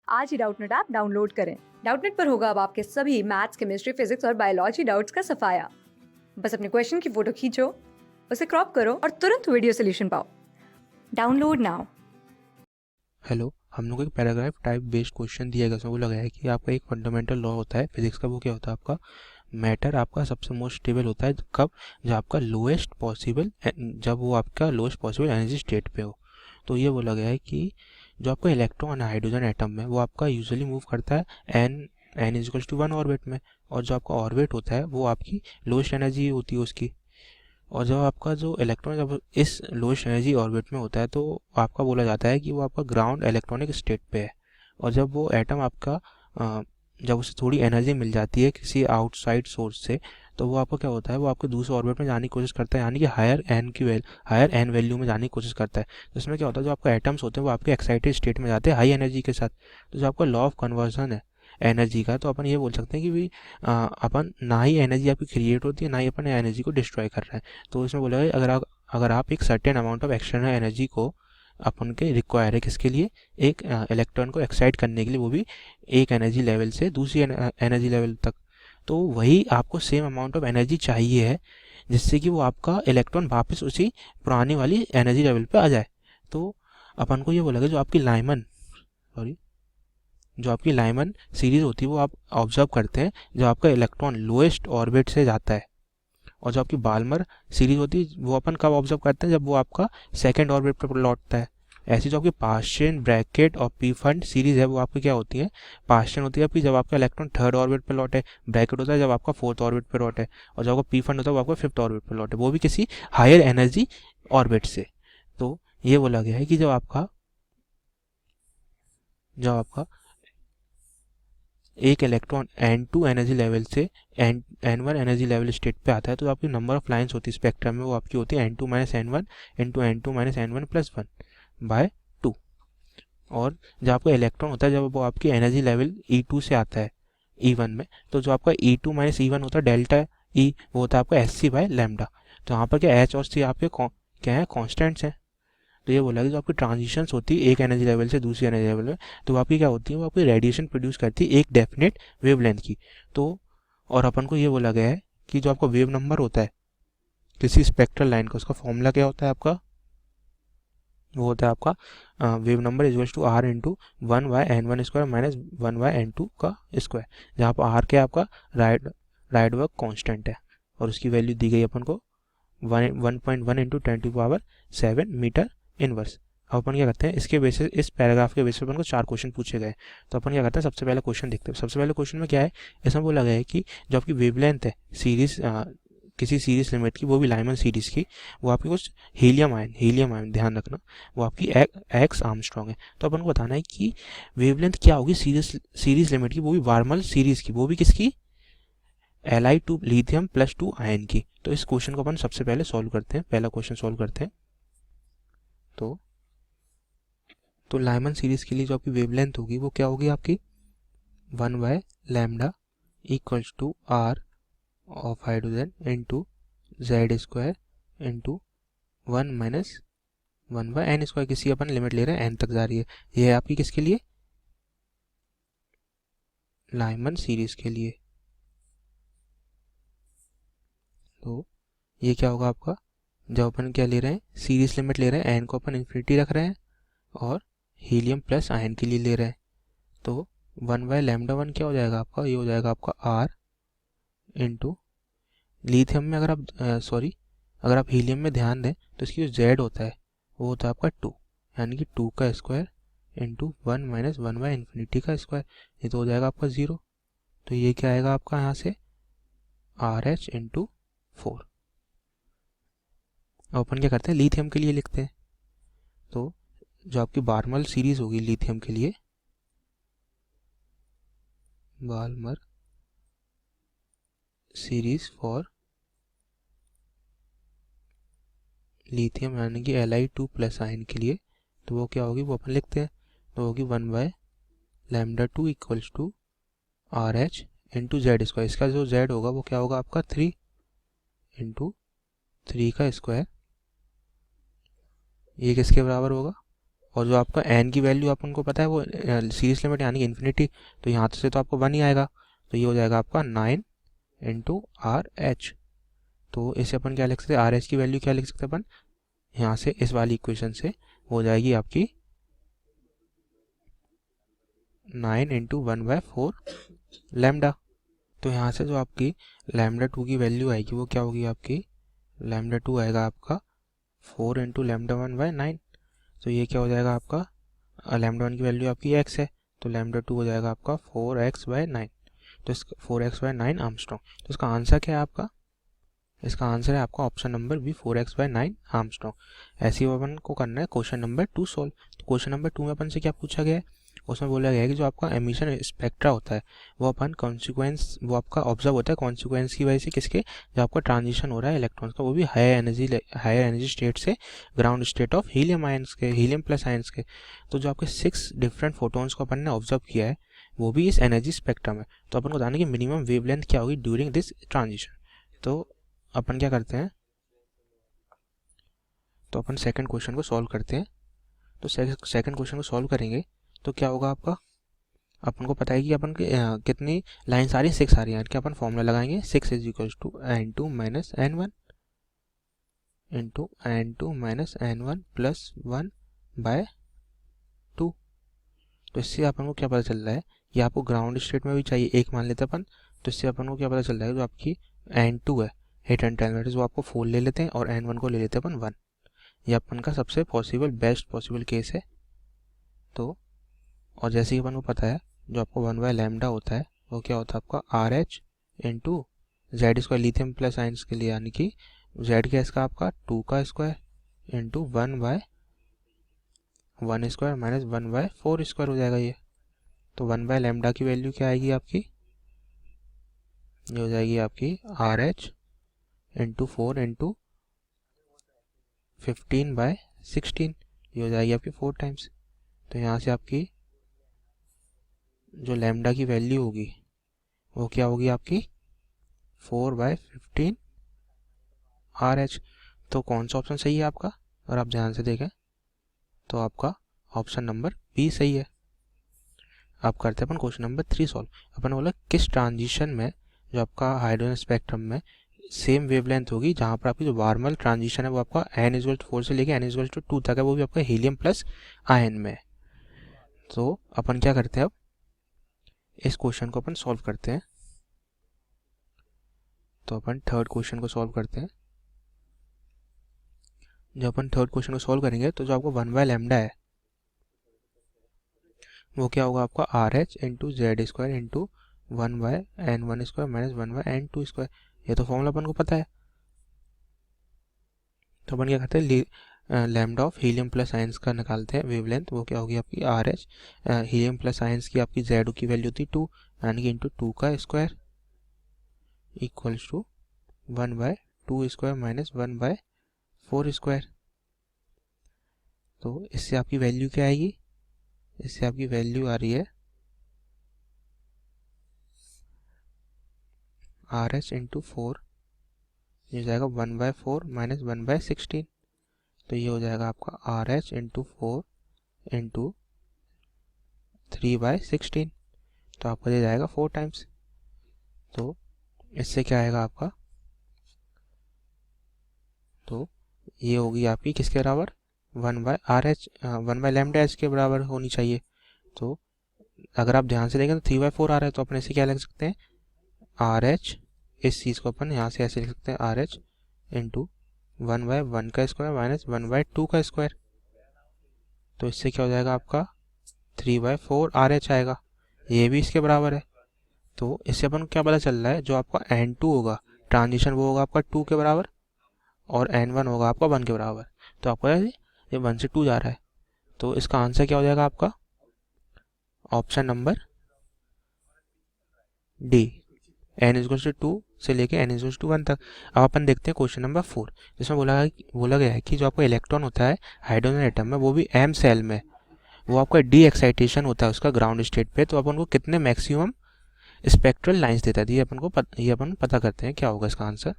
आज ही Doubtnut app download करें। Doubtnut पर होगा अब आपके सभी मैथ्स, केमिस्ट्री, फिजिक्स और बायोलॉजी डाउट्स का सफाया। बस अपने क्वेश्चन की फोटो खींचो, उसे क्रॉप करो और तुरंत वीडियो सोल्यूशन पाओ। Download now. हेलो, हम लोग एक पैराग्राफ टाइप बेस्ड क्वेश्चन दिया गया, उसमें वो लगा है कि आपका एक फंडामेंटल लॉ होता है फिजिक्स का। वो क्या होता है आपका? मैटर आपका सबसे मोस्ट स्टेबल होता है कब? जब आपका लोएस्ट पॉसिबल जब वो आपका लोएस्ट पॉसिबल एनर्जी स्टेट पे हो। तो ये बोला गया है कि जो आपका इलेक्ट्रॉन है हाइड्रोजन एटम में, वो आपका यूजुअली मूव करता है n is equals to 1 orbit में, और जो आपका ऑर्बिट होता है वो आपकी लोएस्ट एनर्जी होती है उसकी। और जब आपका जो इलेक्ट्रॉन जब इस लोएस्ट एनर्जी ऑर्बिट में होता है तो आपका बोला जाता है कि वो आपका ग्राउंड इलेक्ट्रॉनिक स्टेट पे है। और जब वो एटम आपका जब उसे थोड़ी एनर्जी मिल जाती है किसी आउटसाइड सोर्स से, तो वो आपको क्या होता है, वो आपके दूसरे ऑर्बिट में जाने की कोशिश करता है, यानी कि हायर एन वैल्यू में जाने की कोशिश करता है। तो इसमें क्या होता है, जो आपका एटम्स होते हैं वो आपके एक्साइटेड स्टेट में जाते हैं हाई एनर्जी के साथ। तो जो आपका लॉ ऑफ कन्वर्जन है एनर्जी का, तो अपन ये बोल सकते हैं कि भाई अपन ना ही एनर्जी आपकी क्रिएट होती है, ना ही अपन एनर्जी को डिस्ट्रॉय कर रहे हैं। तो इसमें बोला है अगर आप एक certain amount of external energy को अपन के रिक्वायर है किसके लिए, एक इलेक्ट्रॉन को एक्साइट करने के लिए, वो भी एक एनर्जी लेवल से दूसरी एनर्जी लेवल तक, तो वही आपको सेम अमाउंट ऑफ एनर्जी चाहिए है जिससे कि वो आपका इलेक्ट्रॉन वापस उसी पुरानी वाली एनर्जी लेवल पे आ जाए। तो अपन को ये बोला गया जो आपकी लाइमन सीरीज होती है वो आप ऑब्जर्व करते हैं जब आपका इलेक्ट्रॉन लोएस्ट ऑर्बिट से जाता है। और जो आपकी बाल्मर सीरीज होती है वो अपन कब ऑब्जर्व करते हैं, जब वो आपका सेकंड ऑर्बिट पर लौटता है। ऐसी जो आपकी पास्टियन, ब्रैकेट और पी फंड सीरीज है वो आपकी क्या होती है? पास्टियन होती है आपकी जब आपका इलेक्ट्रॉन थर्ड ऑर्बिट पर लौटे, ब्रैकेट होता है जब आपका फोर्थ ऑर्बिट पर लौटे, और जब आपका पी फंड होता है वो आपका फिफ्थ ऑर्बिट पर लौटे, वो भी किसी हायर एनर्जी ऑर्बिट से। तो ये बोला गया है कि जब आपका एक इलेक्ट्रॉन N2 एनर्जी लेवल से N1 एनर्जी लेवल स्टेट पे आता है, तो आपकी नंबर ऑफ लाइंस होती है स्पेक्ट्रम में, वो आपकी होती है N2 minus N1 into N2 minus N1 plus 1 by 2। और जब आपका इलेक्ट्रॉन होता है जब वो आपकी एनर्जी लेवल E2 से आता है E1 में, तो जो आपका E2 माइनस E1 होता है डेल्टा E, वो होता है आपका SC बाय लैम्डा। तो यहाँ पर क्या H और C आपके क्या है, कॉन्स्टेंट्स हैं। तो ये बोला कि जो आपकी ट्रांजिशंस होती है एक एनर्जी लेवल से दूसरी एनर्जी लेवल में, तो वो आपकी क्या होती है, वो आपकी रेडिएशन प्रोड्यूस करती है एक डेफिनेट वेवलेंथ की। तो और अपन को ये बोला गया है कि जो आपका वेव नंबर होता है किसी स्पेक्ट्रल लाइन का, उसका फॉर्मूला क्या होता है आपका? वो होता है आपका wave number is to R into 1/n1² minus 1/n2 का स्क्वायर, जहाँ पर आर क्या है आपका राइड वर्क कॉन्स्टेंट है, और उसकी वैल्यू दी गई अपन को 1.1 इंटू 10⁻7 मीटर इनवर्स। अब अपन क्या करते हैं, इसके बेसिस इस पैराग्राफ के बेसिस पर अपन को 4 क्वेश्चन पूछे गए। तो अपन क्या करते हैं, सबसे पहले क्वेश्चन देखते हैं। सबसे पहले क्वेश्चन में क्या है, इसमें बोला गया है कि जो आपकी वेवलेंथ है सीरीज किसी सीरीज लिमिट की, वो भी लाइमन सीरीज की, वो आपकी कुछ हीलियम आयन ध्यान रखना, वो आपकी एक्स आर्मस्ट्रॉन्ग है। तो अपन को बताना है कि वेवलेंथ क्या होगी सीरीज लिमिट की, वो भी वार्मल सीरीज की, वो भी किसकी, Li2 लिथियम प्लस 2 आयन की। तो इस क्वेश्चन को अपन सबसे पहले सॉल्व करते हैं, पहला क्वेश्चन सॉल्व करते हैं। तो लाइमन सीरीज के लिए जो आपकी वेवलेंथ होगी वो क्या होगी आपकी, 1/λ equals to R of hydrogen into Z² into 1 minus 1/n², किसी अपन लिमिट ले रहे हैं n तक जा रही है। ये है आपकी किसके लिए, लाइमन सीरीज के लिए। तो ये क्या होगा आपका, जब अपन क्या ले रहे हैं, सीरीज लिमिट ले रहे हैं, n को अपन इन्फिनिटी रख रहे हैं और हीलियम प्लस आयन के लिए ले रहे हैं। तो 1/λ1 क्या हो जाएगा आपका, ये हो जाएगा आपका आर इंटू लिथियम में, अगर आप हीलियम में ध्यान दें तो इसकी जो जेड होता है वो होता है आपका 2, यानी कि 2 का स्क्वायर इंटू 1 माइनस 1/इन्फिनिटी का स्क्वायर, ये तो हो जाएगा आपका 0। तो ये क्या आएगा आपका यहाँ से, RH इंटू 4। अब अपन क्या करते हैं, लिथियम के लिए लिखते हैं। तो जो आपकी बार्मल सीरीज होगी लिथियम के लिए, बाल्मर सीरीज फॉर लिथियम यानी कि Li2 प्लस आयन के लिए, तो वो क्या होगी, वो अपन लिखते हैं। तो होगी 1/λ2 equals to RH into Z²। इसका जो Z होगा वो क्या होगा आपका 3 इंटू 3 का स्क्वायर, ये किसके बराबर होगा, और जो आपका एन की वैल्यू अपन को पता है वो सीरीज लिमिट यानी कि इन्फिनिटी, तो यहाँ से तो आपको 1 ही आएगा, तो ये हो जाएगा आपका 9 इंटू आर एच। तो इसे अपन क्या लिख सकते हैं, आर एच की वैल्यू क्या लिख सकते हैं अपन, यहाँ से इस वाली इक्वेशन से हो जाएगी आपकी 9 इंटू 1/4 लैम्डा। तो यहाँ से जो आपकी लैम्डा 2 की वैल्यू आएगी वो क्या होगी, आपकी लैम्डा 2 आएगा आपका 4 इंटू लैम्डा 1/9। तो ये क्या हो जाएगा आपका, लैम्डा 1 की वैल्यू आपकी x है, तो लैम्डा 2 हो जाएगा आपका 4x/9। तो इसका 4x/9 आर्मस्ट्रॉन्ग। तो इसका आंसर क्या है आपका, इसका आंसर है आपका option number B 4x/9 Armstrong. ऐसे ही अपन को करना है क्वेश्चन नंबर 2 सॉल्व। तो क्वेश्चन नंबर 2 में अपन से क्या पूछा गया है, उसमें बोला गया है कि जो आपका एमिशन स्पेक्ट्रा होता है वो अपन कॉन्सिक्वेंस, वो आपका ऑब्जर्व होता है कॉन्सिक्वेंस की वजह से, किसके, जो आपका ट्रांजिशन हो रहा है इलेक्ट्रॉन्स का, वो भी हायर एनर्जी स्टेट से ground state of helium ions के, हीलियम प्लस आयंस के। तो जो आपके 6 डिफरेंट फोटोन्स को अपन ने ऑब्जर्व किया है वो भी इस एनर्जी स्पेक्ट्रम है। तो अपन को बताना कि मिनिमम वेवलेंथ क्या होगी ड्यूरिंग दिस ट्रांजिशन। तो अपन क्या करते हैं, तो अपन सेकंड क्वेश्चन को सॉल्व करते हैं। तो सेकंड क्वेश्चन को सॉल्व करेंगे तो क्या होगा आपका, अपन को पता है कि अपन कितनी लाइन्स आ रही है, 6 आ रही है, कि अपन फॉर्मूला लगाएंगे 6 is equal to n2 minus n1 into n2 minus n1 plus 1/2। तो इससे अपन को क्या पता चल रहा है, ये आपको ग्राउंड स्टेट में भी चाहिए, एक मान लेते हैं अपन। तो इससे अपन को क्या पता चल रहा है, जो आपकी n2 है हीट एंटाइलमेंट, वो आपको 4 ले लेते हैं और n1 को ले लेते हैं अपन 1। ये अपन का सबसे पॉसिबल बेस्ट पॉसिबल केस है। तो और जैसे कि अपन को पता है जो आपको 1/लैम्डा होता है वो क्या होता है आपका R H into Z square, lithium plus ions के लिए, यानी कि जेड क्या इसका आपका 2 का square into 1/1 square minus 1/4 square हो जाएगा ये। तो 1/लैम्डा की वैल्यू क्या आएगी आपकी, ये हो जाएगी आपकी आर एच इंटू 4 इंटू 15/16, ये हो जाएगी आपकी 4 टाइम्स। तो यहाँ से आपकी जो लैम्डा की वैल्यू होगी वो क्या होगी आपकी 4/15 आर एच। तो कौन सा ऑप्शन सही है आपका, अगर आप ध्यान से देखें तो आपका ऑप्शन नंबर बी सही है। आप करते हैं अपन क्वेश्चन नंबर 3 सॉल्व। अपन बोला किस ट्रांजिशन में जो आपका हाइड्रोजन स्पेक्ट्रम में सेम वेवलेंथ होगी, जहाँ पर आपकी जो वार्मल ट्रांजिशन है वो आपका n=4 से लेके n=2 तक है, वो भी आपका हीलियम प्लस आयन में। तो अपन क्या करते हैं, अब इस क्वेश्चन को अपन सॉल्व करते हैं। तो अपन थर्ड क्वेश्चन को सॉल्व करते हैं। जब अपन थर्ड क्वेश्चन को सॉल्व करेंगे तो जो आपको 1/लैम्डा है वो क्या होगा आपका R H into Z square into 1/n1 square minus 1/n2 square. ये तो फॉर्मूला अपन को पता है। तो अपन क्या करते हैं, lambda of helium plus ions का निकालते हैं वेवलेंथ, वो क्या होगी आपकी R H, helium plus ions की आपकी जेड की वैल्यू थी 2, यानी कि इंटू 2 का square equals to 1/2 square minus 1/4 square. तो इससे आपकी वैल्यू क्या आएगी, इससे आपकी वैल्यू आ रही है आर एच इंटू 4, ये हो जाएगा 1/4 माइनस 1/16। तो ये हो जाएगा आपका आर एच इंटू 4 इंटू 3/16। तो आपका ये जाएगा 4 टाइम्स। तो इससे क्या आएगा आपका, तो ये होगी आपकी किसके बराबर 1/लैम्डा एच के बराबर होनी चाहिए। तो अगर आप ध्यान से देखें तो 3/4 आ रहा है, तो अपन इसे क्या लिख सकते हैं, आर एच, इस चीज़ को अपन यहाँ से ऐसे लिख सकते हैं आर एच इंटू 1/1 का स्क्वायर माइनस 1/2 का स्क्वायर। तो इससे क्या हो जाएगा आपका 3/4 आर एच आएगा, ये भी इसके बराबर है। तो इससे अपन को क्या पता चल रहा है, जो आपका n2 होगा ट्रांजिशन वो होगा आपका 2 के बराबर और n1 होगा आपका 1 के बराबर। तो आपका ये 1 से 2 जा रहा है। तो इसका आंसर क्या हो जाएगा आपका ऑप्शन नंबर डी, n=2 से लेके n=1 तक। अब अपन देखते हैं क्वेश्चन नंबर 4, जिसमें बोला गया है कि जो आपका इलेक्ट्रॉन होता है हाइड्रोजन एटम में वो भी m सेल में, वो आपका डी एक्साइटेशन होता है उसका ग्राउंड स्टेट पे। तो अपन को कितने मैक्सिमम स्पेक्ट्रल लाइंस देता है, ये अपन पता करते हैं क्या होगा इसका आंसर।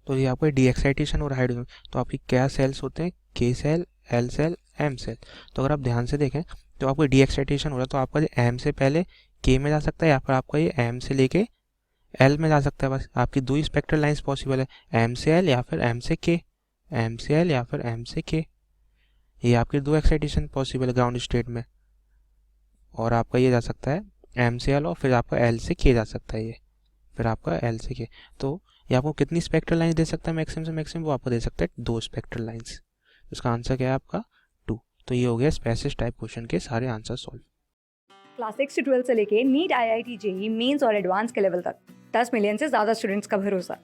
तो ये आपका डी एक्साइटेशन और हाइड्रोजन, तो आपकी क्या सेल्स होते हैं, K shell, L shell, M shell. तो अगर आप ध्यान से देखें तो आपको डी एक्साइटेशन हो रहा है, तो आपका एम से पहले के में जा सकता है या फिर आपका ये एम से लेके एल में जा सकता है। बस आपकी दो ही स्पेक्ट्रल लाइंस पॉसिबल है, एम से एल या फिर एम से के, एम से एल या फिर एम से के। ये आपके दो एक्साइटेशन पॉसिबल है ग्राउंड स्टेट में। और आपका ये जा सकता है एम से एल और फिर आपका एल से के जा सकता है, ये फिर आपका एल से के। तो ये आपको कितनी स्पेक्ट्रल लाइंस दे सकता है मैक्सिमम से मैक्सिमम? वो आपको दे सकता है 2 स्पेक्ट्रल लाइंस। इसका आंसर क्या है आपका 2। तो ये हो गया स्पेसिस टाइप क्वेश्चन के सारे आंसर सॉल्व। क्लास 6 से 12 से लेके नीट, IIT, JEE मेंस और एडवांस के लेवल तक 10 मिलियन से ज़्यादा स्टूडेंट्स का भरोसा।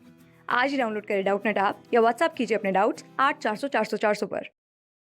आज ही डाउनलोड करें डाउटनेट ऐप या व्हाट्सएप कीजिए अपने डाउट्स 8400 400 400 पर।